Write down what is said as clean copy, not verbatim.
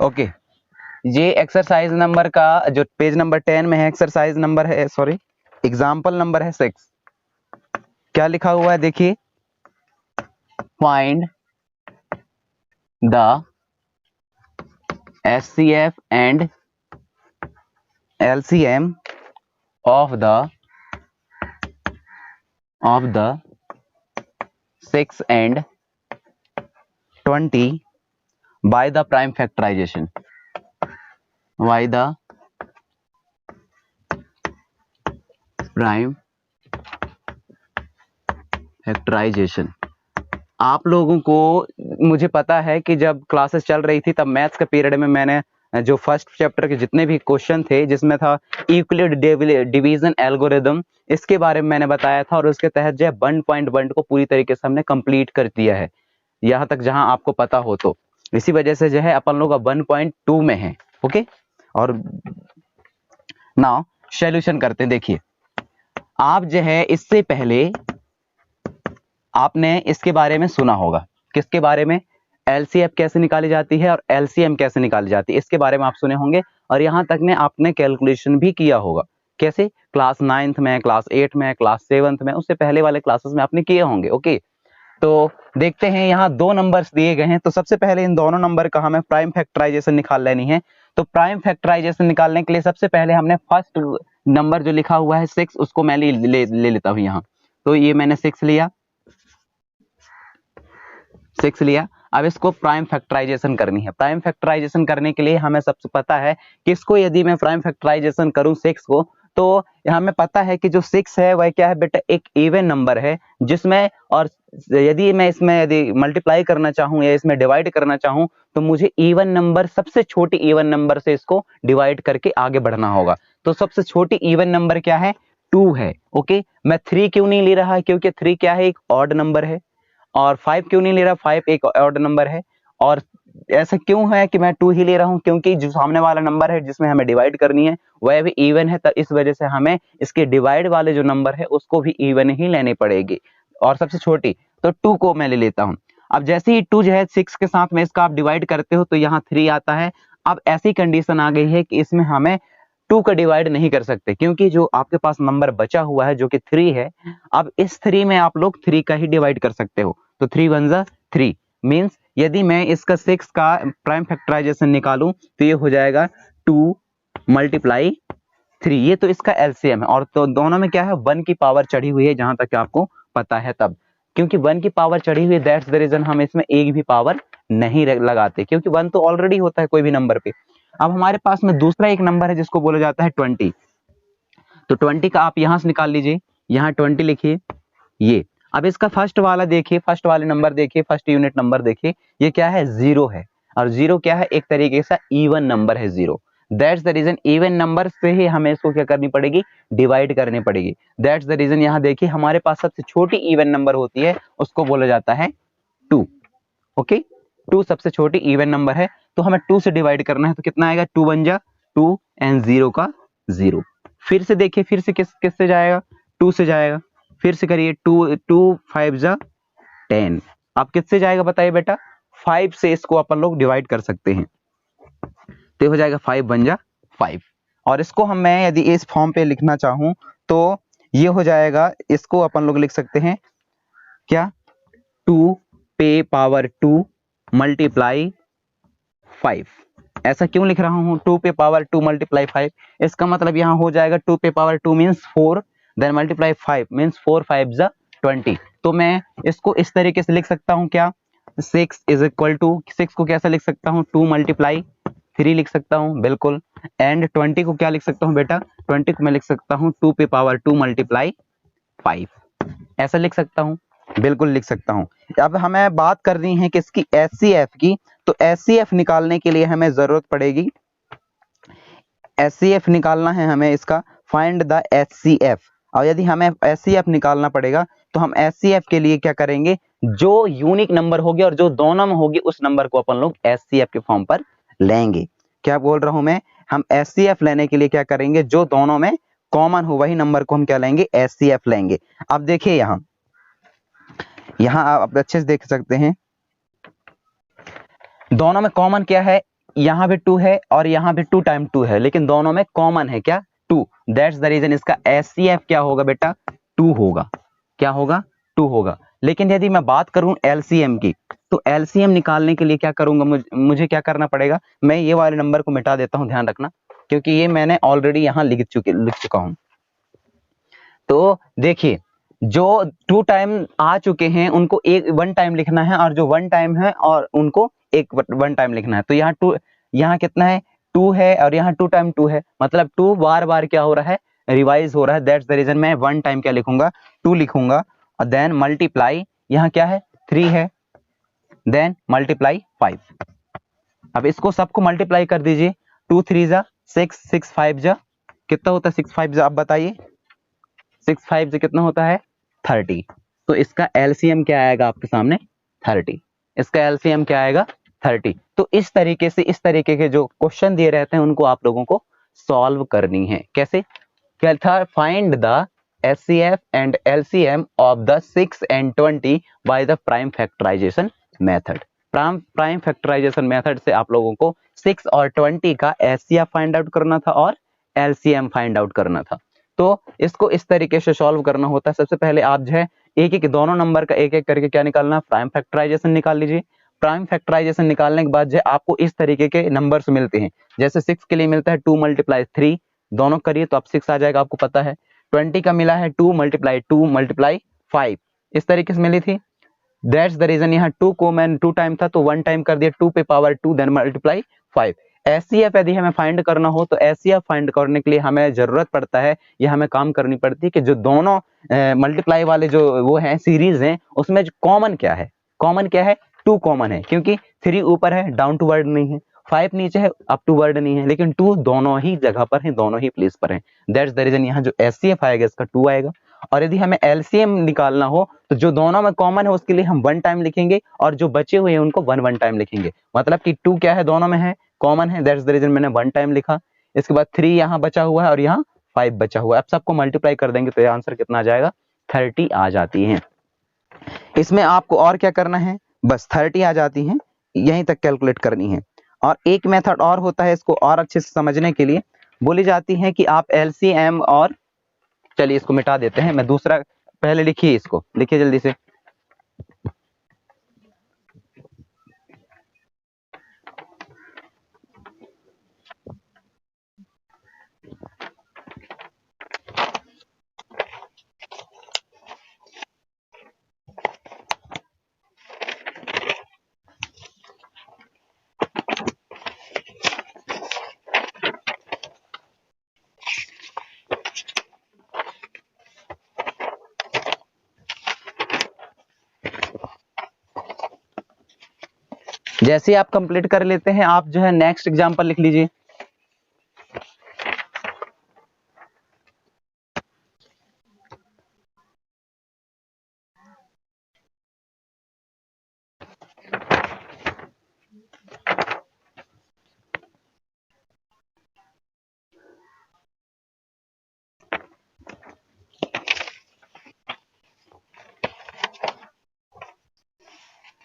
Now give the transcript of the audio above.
Okay, ये exercise number का जो पेज नंबर 10 में है, एक्सरसाइज नंबर है, सॉरी एग्जाम्पल नंबर है 6। क्या लिखा हुआ है देखिए, find the HCF and LCM of the 6 and 20 by the prime factorization. By the prime factorization. आप लोगों को, मुझे पता है कि जब क्लासेस चल रही थी तब मैथ्स के पीरियड में मैंने जो फर्स्ट चैप्टर के जितने भी क्वेश्चन थे जिसमें था यूक्लिड डिवीजन एल्गोरिदम, इसके बारे में मैंने बताया था और उसके तहत जो है 1.1 को पूरी तरीके से हमने कंप्लीट कर दिया है, यहाँ तक जहां आपको पता हो। तो इसी वजह से जो है अपन लोग अब 1.2 में है। ओके, और नाउ सॉल्यूशन करते हैं। देखिए, आप जो है इससे पहले आपने इसके बारे में सुना होगा, किसके बारे में, LCF कैसे निकाली जाती है और LCM कैसे निकाली जाती है, इसके बारे में आप सुने होंगे। और यहां तक ने आपने कैलकुलेशन भी किया होगा, कैसे, क्लास 9th में, क्लास 8 में, क्लास 7th में, उससे पहले वाले क्लासेस में आपने किए होंगे। ओके, तो देखते हैं, यहाँ दो नंबर्स दिए गए हैं, तो सबसे पहले इन दोनों नंबर का हमें प्राइम फैक्टराइजेशन निकाल लेनी है। तो प्राइम फैक्टराइजेशन निकालने के लिए सबसे पहले हमने फर्स्ट नंबर जो लिखा हुआ है 6, उसको मैं ले लेता हूं यहाँ। तो ये मैंने 6 लिया, 6 लिया। अब इसको प्राइम फैक्टराइजेशन करनी है। प्राइम फैक्टराइजेशन करने के लिए हमें सबसे पता है कि इसको यदि मैं प्राइम फैक्टराइजेशन करूं 6 को, तो हमें पता है कि जो 6 है वह क्या है बेटा, एक इवन नंबर है जिसमें, और यदि मैं इसमें यदि मल्टीप्लाई करना चाहूं या इसमें डिवाइड करना चाहूं तो मुझे इवन नंबर, सबसे छोटी इवन नंबर से इसको डिवाइड करके आगे बढ़ना होगा। तो सबसे छोटी इवन नंबर क्या है, 2 है। ओके, मैं 3 क्यों नहीं ले रहा, क्योंकि 3 क्या है, एक ऑड नंबर है। और 5 क्यों नहीं ले रहा, 5 एक ऑड नंबर है। और ऐसा क्यों है कि मैं 2 ही ले रहा हूं, क्योंकि जो सामने वाला नंबर है जिसमें हमें डिवाइड करनी है वह भी इवन है, तो इस वजह से हमें इसके डिवाइड वाले जो नंबर है उसको भी इवन ही लेनी पड़ेगी। और सबसे छोटी तो 2 को मैं ले लेता हूं। अब जैसे ही 2 जो है 6 के साथ में इसका आप डिवाइड करते हो तो यहाँ 3 आता है। अब ऐसी कंडीशन आ गई है कि इसमें हमें 2 का डिवाइड नहीं कर सकते, क्योंकि जो आपके पास नंबर बचा हुआ है जो कि 3 है, अब इस 3 में आप लोग 3 का ही डिवाइड कर सकते हो। तो 3 1 जा 3 मींस यदि मैं इसका 6 का प्राइम फैक्टराइजेशन निकालूं तो ये हो जाएगा 2 मल्टीप्लाई 3, ये तो इसका LCM है। और तो दोनों में क्या है, 1 की पावर चढ़ी हुई है, जहां तक आपको पता है। तब क्योंकि 1 की पावर चढ़ी हुई है, दैट्स द रीजन हम इसमें एक भी पावर नहीं लगाते, क्योंकि 1 तो ऑलरेडी होता है कोई भी नंबर पे। अब हमारे पास में दूसरा एक नंबर है जिसको बोला जाता है 20। तो 20 का आप यहां से निकाल लीजिए, यहाँ 20 लिखिए ये। अब इसका फर्स्ट वाला देखिए, फर्स्ट वाले नंबर देखिए, फर्स्ट यूनिट नंबर देखिए, ये क्या है, 0 है। और 0 क्या है, एक तरीके से इवन नंबर है 0। That's the reason even number से ही हमें इसको क्या करनी पड़ेगी, डिवाइड करनी पड़ेगी। दैट्स द रीजन यहाँ देखिए हमारे पास सबसे छोटी इवन नंबर होती है, उसको बोला जाता है 2। ओके, 2 सबसे छोटी इवन नंबर है, तो हमें 2 से डिवाइड करना है। तो कितना आएगा, 2 1 जा 2 एंड 0 का 0। फिर से देखिए, फिर से किस से जाएगा, 2 से जाएगा। फिर से करिए, 2 2 5 जा 10। अब किससे जाएगा बताइए बेटा, 5 से इसको अपन लोग डिवाइड कर सकते हैं, तो हो जाएगा 5 1 जा 5। और इसको मैं यदि इस फॉर्म पे लिखना चाहूं तो ये हो जाएगा, इसको अपन लोग लिख सकते हैं क्या, 2 पे पावर 2 मल्टीप्लाई 5। ऐसा क्यों लिख रहा हूं, 2 पे पावर 2 मल्टीप्लाई 5, इसका मतलब यहां हो जाएगा 2 पे power 2 means 4, then multiply 5 means 4 5 जा 20। तो मैं इसको इस तरीके से लिख सकता हूं क्या, 6 इज इक्वल टू, 6 को कैसे लिख सकता हूं, 2 मल्टीप्लाई 3 लिख सकता हूं, बिल्कुल। एंड 20 को क्या लिख सकता हूं बेटा, 20 को मैं लिख सकता हूं 2 पे पावर 2 मल्टीप्लाई 5, ऐसा लिख सकता हूं, बिल्कुल लिख सकता हूं। अब हमें बात करनी है किसकी, HCF की। तो HCF निकालने के लिए हमें जरूरत पड़ेगी, HCF निकालना है हमें इसका, फाइंड द HCF। और यदि हमें HCF निकालना पड़ेगा तो हम HCF के लिए क्या करेंगे, जो यूनिक नंबर होगी और जो दोनों में होगी उस नंबर को अपन लोग HCF के फॉर्म पर लेंगे। क्या बोल रहा हूं मैं, हम HCF लेने के लिए क्या करेंगे, जो दोनों में कॉमन हो वही नंबर को हम क्या लेंगे, HCF लेंगे। अब देखिए यहाँ आप अच्छे से देख सकते हैं दोनों में कॉमन क्या है, यहाँ भी 2 है और यहाँ भी 2 टाइम 2 है, लेकिन दोनों में कॉमन है क्या, 2। दैट्स द रीजन इसका HCF क्या होगा बेटा, 2 होगा। क्या होगा, 2 होगा। लेकिन यदि मैं बात करूं LCM की, तो LCM निकालने के लिए क्या करूंगा, मुझे क्या करना पड़ेगा, मैं ये वाले नंबर को मिटा देता हूं, ध्यान रखना, क्योंकि ये मैंने ऑलरेडी यहाँ लिख चुका हूं। तो देखिए जो 2 टाइम आ चुके हैं उनको एक 1 टाइम लिखना है, और जो 1 टाइम है और उनको एक 1 टाइम लिखना है। तो यहाँ 2, यहाँ कितना है, 2 है, और यहाँ 2 टाइम 2 है, मतलब 2 बार बार क्या हो रहा है, रिवाइज हो रहा है। दैट्स द रीजन मैं 1 टाइम क्या लिखूंगा, 2 लिखूंगा, और देन मल्टीप्लाई, यहाँ क्या है 3 है, देन मल्टीप्लाई 5। अब इसको सबको मल्टीप्लाई कर दीजिए, 2 3 जा 6, 6 5 जा कितना होता है, 6 5 जा, आप बताइए 6 5 से कितना होता है, 30। तो इसका LCM क्या आएगा आपके सामने, 30। इसका LCM क्या आएगा, 30। तो इस तरीके के जो क्वेश्चन दिए रहते हैं उनको आप लोगों को सॉल्व करनी है। कैसे, क्या था, find the HCF and LCM of the 6 and 20 by the prime factorisation method. Prime factorisation method से आप लोगों को 6 और 20 का HCF फाइंड आउट करना था और LCM फाइंड आउट करना था। तो इसको इस तरीके से सॉल्व करना होता है। सबसे पहले आप जो है एक एक दोनों नंबर का एक एक करके क्या निकालना, प्राइम फैक्टराइजेशन निकाल लीजिए। प्राइम फैक्टराइजेशन निकालने के बाद जो आपको इस तरीके के नंबर्स मिलते हैं, जैसे 6 के लिए मिलता है 2 × 3, दोनों करिए तो आप 6 आ जाएगा, आपको पता है। 20 का मिला है 2 × 2 × 5, इस तरीके से मिली थी। दैट्स द रीजन यहाँ 2 को मैंने 2 टाइम था तो 1 टाइम कर दिया, 2 पे पावर 2 देन मल्टीप्लाई 5। HCF यदि हमें फाइंड करना हो तो HCF फाइंड करने के लिए हमें जरूरत पड़ता है, या हमें काम करनी पड़ती है कि जो दोनों मल्टीप्लाई वाले जो वो हैं सीरीज हैं उसमें जो कॉमन क्या है, कॉमन क्या है, 2 कॉमन है, क्योंकि 3 ऊपर है डाउन टू वर्ड नहीं है, 5 नीचे है अप टू वर्ड नहीं है, लेकिन 2 दोनों ही जगह पर है, दोनों ही प्लेस पर है। दैट्स द रीजन यहाँ जो HCF आएगा इसका 2 आएगा। और यदि हमें LCM निकालना हो तो जो दोनों में कॉमन है उसके लिए हम 1 टाइम लिखेंगे, और जो बचे हुए हैं उनको 1 टाइम लिखेंगे। मतलब कि 2 क्या है, दोनों में है, कॉमन है, दैट्स द रीजन मैंने 1 टाइम लिखा। इसके बाद 3 यहाँ बचा हुआ है और यहाँ 5 बचा हुआ है। अब सबको मल्टीप्लाई कर देंगे तो ये आंसर कितना आ जाएगा, 30 आ जाती है। इसमें आपको और क्या करना है, बस 30 आ जाती है, यहीं तक कैलकुलेट करनी है। और एक मेथड और होता है, इसको और अच्छे से समझने के लिए बोली जाती है कि आप LCM और, चलिए इसको मिटा देते हैं, मैं दूसरा, पहले लिखिए, इसको लिखिए जल्दी से। जैसे आप कंप्लीट कर लेते हैं, आप जो है नेक्स्ट एग्जांपल लिख लीजिए।